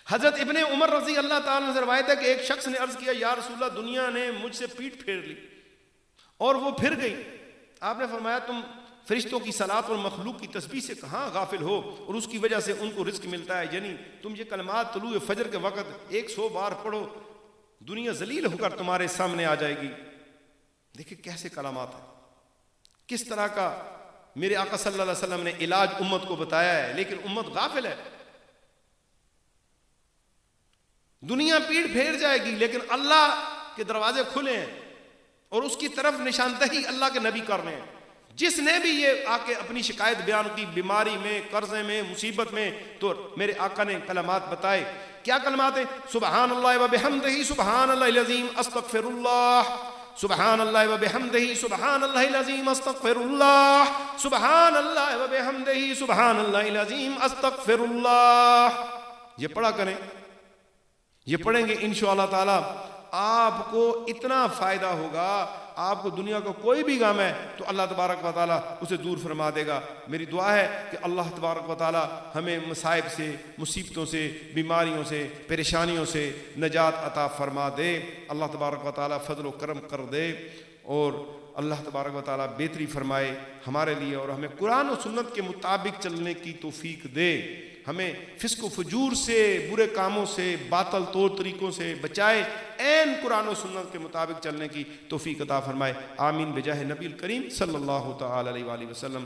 حضرت ابن عمر رضی اللہ تعالیٰ عنہ سے روایت ہے کہ ایک شخص نے عرض کیا یا رسول اللہ دنیا نے مجھ سے پیٹ پھیر لی اور وہ پھر گئی. آپ نے فرمایا تم فرشتوں کی صلاۃ اور مخلوق کی تسبیح سے کہاں غافل ہو اور اس کی وجہ سے ان کو رزق ملتا ہے. یعنی تم یہ کلمات طلوع فجر کے وقت 100 بار پڑھو, دنیا ذلیل ہو کر تمہارے سامنے آ جائے گی. دیکھیں کیسے کلمات ہیں, کس طرح کا میرے آقا صلی اللہ علیہ وسلم نے علاج امت کو بتایا ہے, لیکن امت غافل ہے. دنیا پیٹ پھیر جائے گی لیکن اللہ کے دروازے کھلے ہیں اور اس کی طرف نشاندہی اللہ کے نبی کر رہے ہیں. جس نے بھی یہ آ کے اپنی شکایت بیان کی, بیماری میں, قرضے میں, مصیبت میں, تو میرے آقا نے کلمات بتائے. کیا کلمات ہیں؟ سبحان اللہ و بحمدہ سبحان اللہ العظیم استغفر اللہ, سبحان اللہ و بحمدہ سبحان اللہ العظیم استغفر اللہ, سبحان اللہ و بحمدہ سبحان اللہ العظیم استغفر اللہ. یہ پڑھا کریں, یہ پڑھیں گے انشاءاللہ تعالی آپ کو اتنا فائدہ ہوگا. آپ کو دنیا کا کوئی بھی غم ہے تو اللہ تبارک و تعالی اسے دور فرما دے گا. میری دعا ہے کہ اللہ تبارک و تعالی ہمیں مصائب سے, مصیبتوں سے, بیماریوں سے, پریشانیوں سے نجات عطا فرما دے. اللہ تبارک و تعالی فضل و کرم کر دے اور اللہ تبارک و تعالی بہتری فرمائے ہمارے لیے اور ہمیں قرآن و سنت کے مطابق چلنے کی توفیق دے. ہمیں فسق و فجور سے, برے کاموں سے, باطل طور طریقوں سے بچائے, عین قرآن و سنت کے مطابق چلنے کی توفیق عطا فرمائے. آمین بجاہ نبی الکریم صلی اللہ تعالی علیہ وآلہ وسلم.